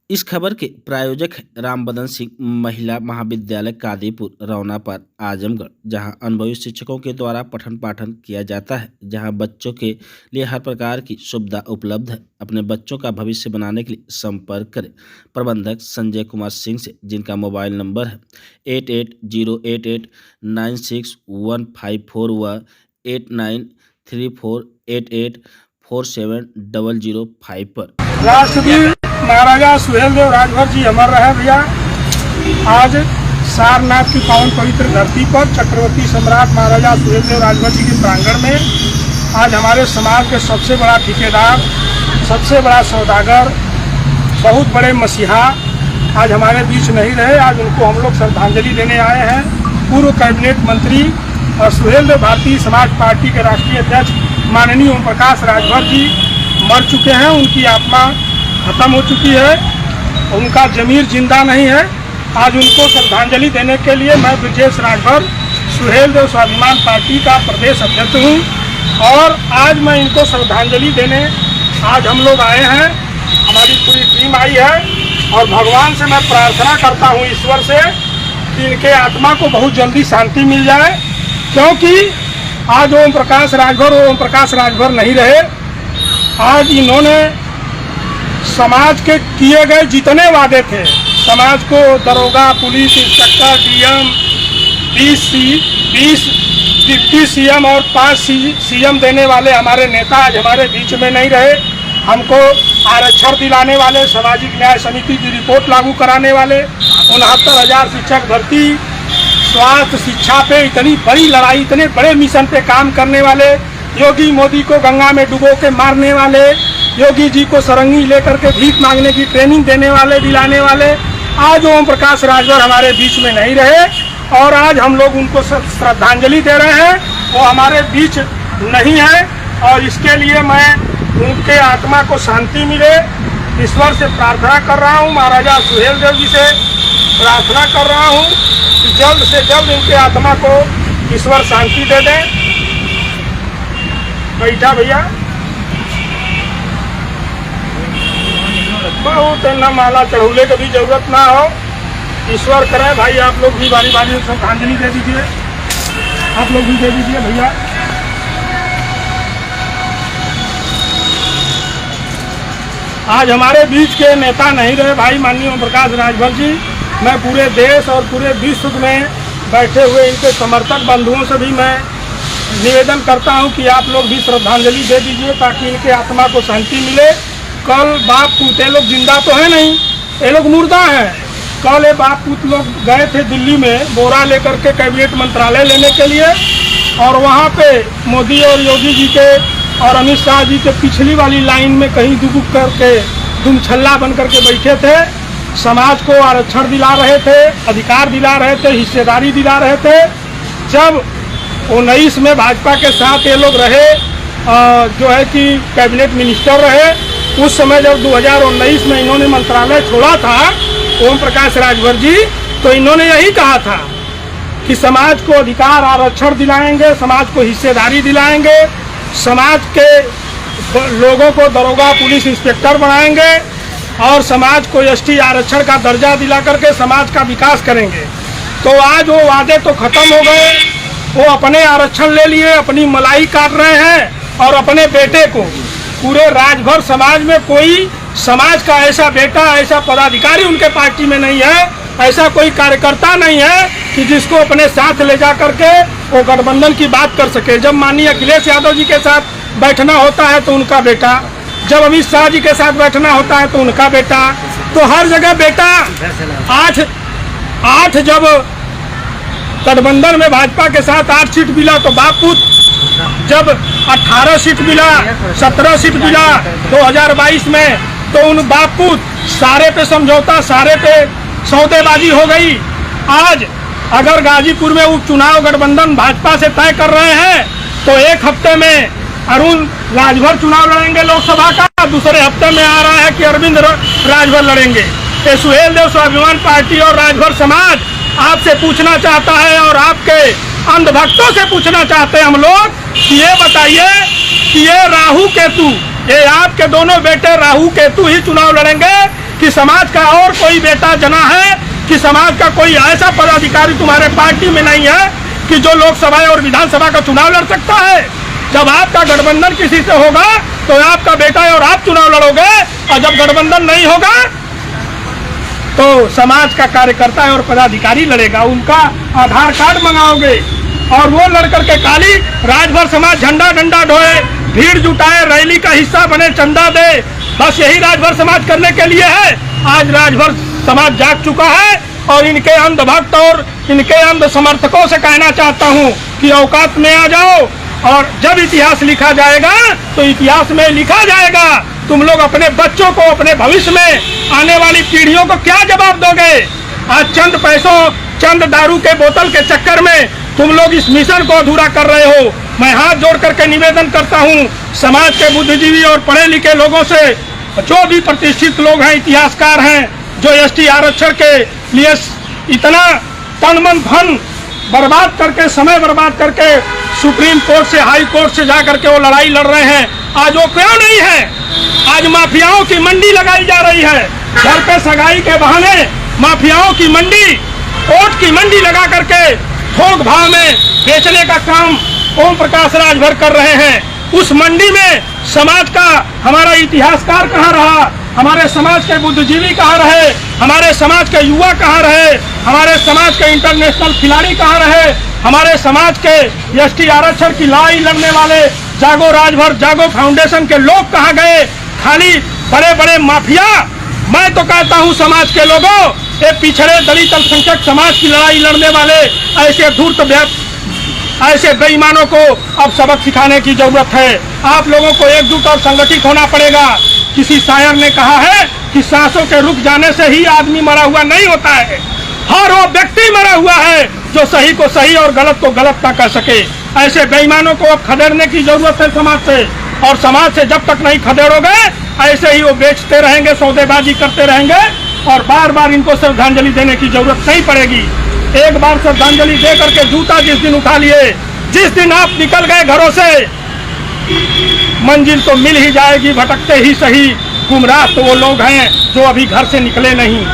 इस खबर के प्रायोजक हैं रामबदन सिंह महिला महाविद्यालय कादीपुर रौनापर आजमगढ़, जहां अनुभवी शिक्षकों के द्वारा पठन पाठन किया जाता है, जहां बच्चों के लिए हर प्रकार की सुविधा उपलब्ध है। अपने बच्चों का भविष्य बनाने के लिए संपर्क करें प्रबंधक संजय कुमार सिंह से, जिनका मोबाइल नंबर है 8808896154 व 8934884700 पर। राष्ट्रवीर महाराजा सुहेलदेव राजभर जी अमर रहे भैया। आज सारनाथ की पावन पवित्र धरती पर चक्रवर्ती सम्राट महाराजा सुहेलदेव राजभर जी के प्रांगण में आज हमारे समाज के सबसे बड़ा ठेकेदार, सबसे बड़ा सौदागर, बहुत बड़े मसीहा आज हमारे बीच नहीं रहे। आज उनको हम लोग श्रद्धांजलि देने आए हैं। पूर्व कैबिनेट मंत्री और सुहेलदेव भारतीय समाज पार्टी के राष्ट्रीय अध्यक्ष माननीय ओम प्रकाश राजभर जी मर चुके हैं। उनकी आत्मा खत्म हो चुकी है, उनका जमीर जिंदा नहीं है। आज उनको श्रद्धांजलि देने के लिए मैं ब्रजेश राजभर सुहेलदेव स्वाभिमान पार्टी का प्रदेश अध्यक्ष हूं और आज मैं इनको श्रद्धांजलि देने आज हम लोग आए हैं। हमारी पूरी टीम आई है और भगवान से मैं प्रार्थना करता हूं, ईश्वर से, कि इनके आत्मा को बहुत जल्दी शांति मिल जाए, क्योंकि आज ओम प्रकाश राजभर नहीं रहे। आज इन्होंने समाज के किए गए जितने वादे थे, समाज को दरोगा, police, inspector, DM, 20 deputy CM और 5 सीएम देने वाले हमारे नेता आज हमारे बीच में नहीं रहे। हमको आरक्षण दिलाने वाले, सामाजिक न्याय समिति की रिपोर्ट लागू कराने वाले, 69,000 शिक्षक भर्ती, स्वास्थ्य शिक्षा पे इतनी बड़ी लड़ाई, इतने बड़े मिशन पे काम करने वाले, योगी मोदी को गंगा में डुबो के मारने वाले, योगी जी को सरंगी लेकर के भीख मांगने की ट्रेनिंग देने वाले, दिलाने वाले, आज ओम प्रकाश राजभर हमारे बीच में नहीं रहे और आज हम लोग उनको श्रद्धांजलि दे रहे हैं। वो हमारे बीच नहीं है और इसके लिए मैं उनके आत्मा को शांति मिले ईश्वर से प्रार्थना कर रहा हूँ। महाराजा सुहेलदेव जी से प्रार्थना कर रहा हूँ कि जल्द से जल्द इनके आत्मा को ईश्वर शांति दे दें। बैठा भैया, बहुत न माला चढ़ौले की भी जरूरत ना हो, ईश्वर करे। भाई आप लोग भी बारी बारी श्रद्धांजलि दे दीजिए, आप लोग भी दे दीजिए भैया। आज हमारे बीच के नेता नहीं रहे भाई माननीय ओम प्रकाश राजभर जी। मैं पूरे देश और पूरे विश्व में बैठे हुए इनके समर्थक बंधुओं से भी मैं निवेदन करता हूं कि आप लोग भी श्रद्धांजलि दे दीजिए ताकि इनके आत्मा को शांति मिले। कल बाप पूत, ये लोग जिंदा तो है नहीं, ये लोग मुर्दा हैं। कल ये बाप पूत लोग गए थे दिल्ली में बोरा लेकर के कैबिनेट मंत्रालय लेने के लिए और वहाँ पे मोदी और योगी जी के और अमित शाह जी के पिछली वाली लाइन में कहीं दुबुक करके दुमछल्ला बन करके बैठे थे। समाज को आरक्षण दिला रहे थे, अधिकार दिला रहे थे, हिस्सेदारी दिला रहे थे। जब 19 में भाजपा के साथ ये लोग रहे, जो है कि कैबिनेट मिनिस्टर रहे, उस समय जब 2019 में इन्होंने मंत्रालय छोड़ा था ओम प्रकाश राजभर जी, तो इन्होंने यही कहा था कि समाज को अधिकार आरक्षण दिलाएंगे, समाज को हिस्सेदारी दिलाएंगे, समाज के लोगों को दरोगा, पुलिस, इंस्पेक्टर बनाएंगे और समाज को एसटी आरक्षण का दर्जा दिला करके समाज का विकास करेंगे। तो आज वो वादे तो खत्म हो गए, वो अपने आरक्षण ले लिए, अपनी मलाई काट रहे हैं और अपने बेटे को, पूरे राजभर समाज में कोई समाज का ऐसा बेटा, ऐसा पदाधिकारी उनके पार्टी में नहीं है, ऐसा कोई कार्यकर्ता नहीं है कि जिसको अपने साथ ले जा करके वो गठबंधन की बात कर सके। जब माननीय अखिलेश यादव जी के साथ बैठना होता है तो उनका बेटा, जब अमित शाह जी के साथ बैठना होता है तो उनका बेटा, तो हर जगह बेटा। 8 जब गठबंधन में भाजपा के साथ 8 सीट मिला तो बाप पूत, जब 18 सीट मिला, 17 सीट मिला 2022 में, तो उन बाप पूत सारे पे समझौता, सारे पे सौदेबाजी हो गई। आज अगर गाजीपुर में उपचुनाव गठबंधन भाजपा से तय कर रहे हैं तो एक हफ्ते में अरुण राजभर चुनाव लड़ेंगे लोकसभा का, दूसरे हफ्ते में आ रहा है कि अरविंद राजभर लड़ेंगे। ये सुहेलदेव स्वाभिमान पार्टी और राजभर समाज आपसे पूछना चाहता है और आपके अंधभक्तों से पूछना चाहते हैं हम लोग कि ये बताइए कि ये राहु केतु ये आपके दोनों बेटे राहु केतु ही चुनाव लड़ेंगे कि समाज का और कोई बेटा जना है, कि समाज का कोई ऐसा पदाधिकारी तुम्हारे पार्टी में नहीं है कि जो लोकसभा और विधानसभा का चुनाव लड़ सकता है। जब आपका गठबंधन किसी से होगा तो आपका बेटा और आप चुनाव लड़ोगे, और जब गठबंधन नहीं होगा तो समाज का कार्यकर्ता और पदाधिकारी लड़ेगा। उनका आधार कार्ड मंगाओगे और वो लड़ करके काली राजभर समाज झंडा डंडा ढोए, भीड़ जुटाए, रैली का हिस्सा बने, चंदा दे, बस यही राजभर समाज करने के लिए है। आज राजभर समाज जाग चुका है और इनके अंधभक्त और इनके अंध समर्थकों से कहना चाहता हूं कि औकात में आ जाओ, और जब इतिहास लिखा जाएगा तो इतिहास में लिखा जाएगा तुम लोग अपने बच्चों को, अपने भविष्य में आने वाली पीढ़ियों को क्या जवाब दोगे। आज चंद पैसों, चंद दारू के बोतल के चक्कर में तुम लोग इस मिशन को अधूरा कर रहे हो। मैं हाथ जोड़ करके निवेदन करता हूँ समाज के बुद्धिजीवी और पढ़े लिखे लोगों से, जो भी प्रतिष्ठित लोग हैं, इतिहासकार हैं, जो एसटी आरक्षण के लिए इतना तन मन धन बर्बाद करके, समय बर्बाद करके सुप्रीम कोर्ट से, हाई कोर्ट से जा करके वो लड़ाई लड़ रहे हैं, आज वो क्यों नहीं है। आज माफियाओं की मंडी लगाई जा रही है, घर पे सगाई के बहाने माफियाओं की मंडी, वोट की मंडी लगा करके थोक भाव में बेचने का काम ओम प्रकाश राजभर कर रहे हैं। उस मंडी में समाज का हमारा इतिहासकार कहाँ रहा, हमारे समाज के बुद्धिजीवी कहाँ रहे, हमारे समाज के युवा कहाँ रहे, हमारे समाज के इंटरनेशनल खिलाड़ी कहाँ रहे, हमारे समाज के एसटी आरक्षण की लड़ाई लड़ने वाले जागो राजभर, जागो फाउंडेशन के लोग कहाँ गए। खाली बड़े बड़े माफिया। मैं तो कहता हूँ समाज के लोगों, ये पिछड़े दलित अल्पसंख्यक समाज की लड़ाई लड़ने वाले ऐसे धूर्त, ऐसे बेईमानों को अब सबक सिखाने की जरूरत है। आप लोगों को एकजुट और संगठित होना पड़ेगा। किसी शायर ने कहा है कि सांसों के रुक जाने से ही आदमी मरा हुआ नहीं होता है, हर वो व्यक्ति मरा हुआ है जो सही को सही और गलत को गलत ना कर सके। ऐसे बेईमानों को अब खदेड़ने की जरूरत है समाज से, और समाज से जब तक नहीं खदेड़ोगे ऐसे ही वो बेचते रहेंगे, सौदेबाजी करते रहेंगे, और बार बार इनको श्रद्धांजलि देने की जरूरत नहीं पड़ेगी। एक बार श्रद्धांजलि दे करके जूता जिस दिन उठा लिए, जिस दिन आप निकल गए घरों से, मंजिल तो मिल ही जाएगी, भटकते ही सही। गुमराह तो वो लोग हैं जो अभी घर से निकले नहीं।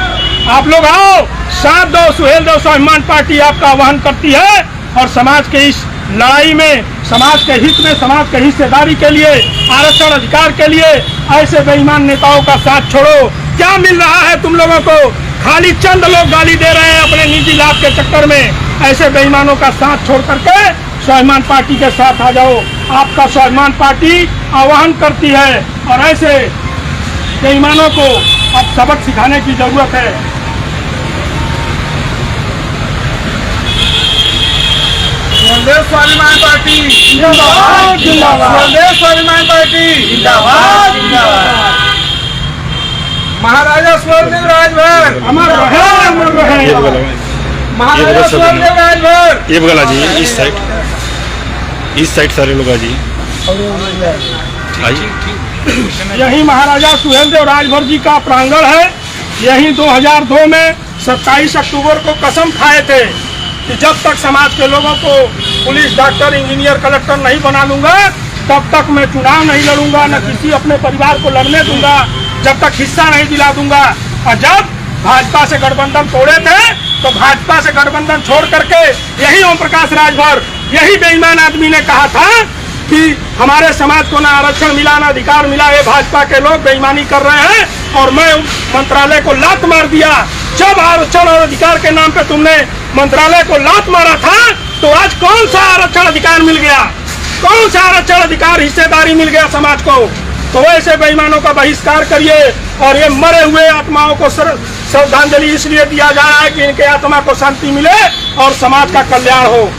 आप लोग आओ, साथ दो, सुहेल दो। स्वाभिमान पार्टी आपका आह्वान करती है, और समाज के इस लड़ाई में, समाज के हित में, समाज के हिस्सेदारी के लिए, आरक्षण अधिकार के लिए ऐसे बेईमान नेताओं का साथ छोड़ो। क्या मिल रहा है तुम लोगों को? खाली चंद लोग गाली दे रहे हैं अपने निजी लाभ के चक्कर में। ऐसे बेईमानों का साथ छोड़ करके स्वाभिमान पार्टी के साथ आ जाओ। आपका स्वाभिमान पार्टी आह्वान करती है, और ऐसे बेईमानों को अब सबक सिखाने की जरूरत है। स्वाभिमान पार्टी जिंदाबाद, जिंदाबाद। स्वाभिमान पार्टी जिंदाबाद, जिंदाबाद। महाराजा स्वर्णदेव राजभर अमर रहे, अमर रहे। महाराजा स्वर्णदेव राजभर। ये बगला जी, इस साइड सारे लोग आ जी, यही महाराजा सुहेलदेव राजभर जी का प्रांगण है। यही 2002 में 27 अक्टूबर को कसम खाए थे कि जब तक समाज के लोगों को पुलिस, डॉक्टर, इंजीनियर, कलेक्टर नहीं बना लूंगा तब तक मैं चुनाव नहीं लड़ूंगा, न किसी अपने परिवार को लड़ने दूंगा, जब तक हिस्सा नहीं दिला दूंगा। और जब भाजपा से गठबंधन तोड़े थे तो भाजपा से गठबंधन छोड़ करके यही ओम प्रकाश राजभर, यही बेईमान आदमी ने कहा था कि हमारे समाज को ना आरक्षण मिला, ना अधिकार मिला, ये भाजपा के लोग बेईमानी कर रहे हैं, और मैं मंत्रालय को लात मार दिया। जब आरक्षण और अधिकार के नाम पे तुमने मंत्रालय को लात मारा था तो आज कौन सा आरक्षण अधिकार मिल गया? कौन सा आरक्षण अधिकार, हिस्सेदारी मिल गया समाज को? तो ऐसे बेईमानों का बहिष्कार करिए, और ये मरे हुए आत्माओं को श्रद्धांजलि इसलिए दिया जा रहा है कि इनके आत्मा को शांति मिले और समाज का कल्याण हो।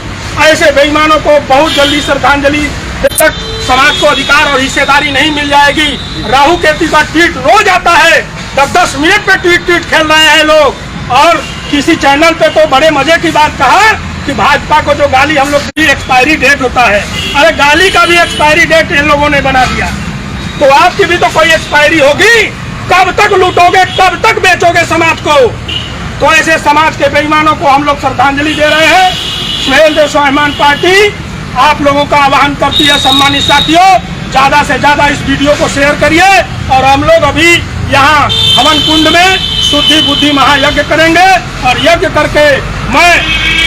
ऐसे बेईमानों को बहुत जल्दी श्रद्धांजलि, जब तक समाज को अधिकार और हिस्सेदारी नहीं मिल जाएगी। राहु केतु का ट्वीट रोज आता है, 10-10 मिनट पे ट्वीट खेल रहे हैं लोग। और किसी चैनल पे तो बड़े मजे की बात कहा कि भाजपा को जो गाली हम लोग की एक्सपायरी डेट होता है, अरे गाली का भी एक्सपायरी डेट इन लोगों ने बना दिया। तो आपकी भी तो कोई एक्सपायरी होगी। कब तक लूटोगे, कब तक बेचोगे समाज को? तो ऐसे समाज के बेईमानों को हम लोग श्रद्धांजलि दे रहे हैं। सुहेलदेव स्वाभिमान पार्टी आप लोगों का आह्वान करती है, सम्मानित साथियों, ज़्यादा से ज़्यादा इस वीडियो को शेयर करिए। और हम लोग अभी यहाँ हवन कुंड में शुद्धि बुद्धि महायज्ञ करेंगे और यज्ञ करके मैं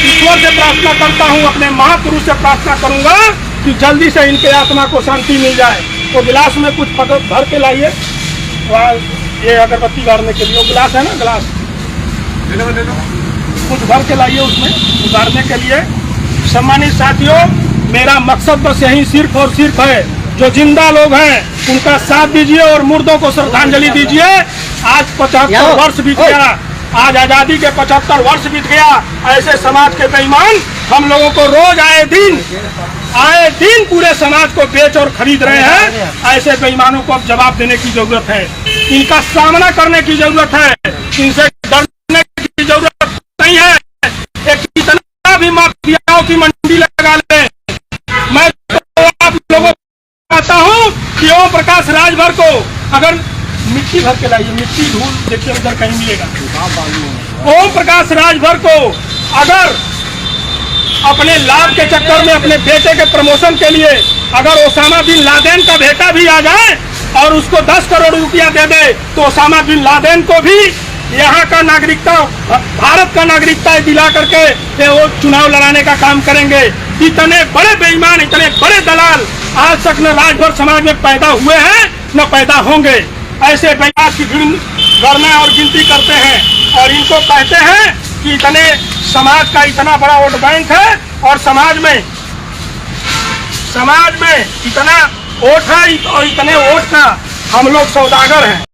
ईश्वर से प्रार्थना करता हूँ, अपने महापुरुष से प्रार्थना करूँगा कि जल्दी से इनके आत्मा को शांति मिल जाए। तो गिलास में कुछ भर के लाइए, वहाँ ये अगरबत्ती गाड़ने के लिए वो गिलास है ना, गिलास ले लो। कुछ भर के लाइए उसमें उतारने के लिए। सम्मानित साथियों, मेरा मकसद बस यही सिर्फ और सिर्फ है, जो जिंदा लोग हैं उनका साथ दीजिए और मुर्दों को श्रद्धांजलि दीजिए। आज 75 वर्ष बीत गया, आज आज़ादी के 75 वर्ष बीत गया। ऐसे समाज के बेईमान हम लोगों को रोज आए दिन पूरे समाज को बेच और खरीद रहे हैं। ऐसे बेईमानों को अब जवाब देने की जरूरत है, इनका सामना करने की जरूरत है, इनसे डरने की जरूरत नहीं है। एक कितना भी माफियाओं की मंडी लगा ले, मैं तो आप लोगों को कहता हूँ कि ओम प्रकाश राजभर को अगर मिट्टी भर के लाइए, मिट्टी धूल देखिए उधर कहीं मिलेगा। ओम प्रकाश राजभर को अगर अपने लाभ के चक्कर में अपने बेटे के प्रमोशन के लिए अगर ओसामा बिन लादेन का बेटा भी आ जाए और उसको 10 करोड़ रुपया दे दे, तो ओसामा बिन लादेन को भी यहाँ का नागरिकता, भारत का नागरिकता दिला करके वो चुनाव लड़ाने का काम करेंगे। इतने बड़े बेईमान, इतने बड़े दलाल आज तक न राजभर समाज में पैदा हुए हैं न पैदा होंगे। ऐसे बेईमान की गणना और गिनती करते हैं और इनको कहते हैं कि इतने समाज का इतना बड़ा वोट बैंक है और समाज में इतना वोट है और इतने वोट का हम लोग सौदागर हैं।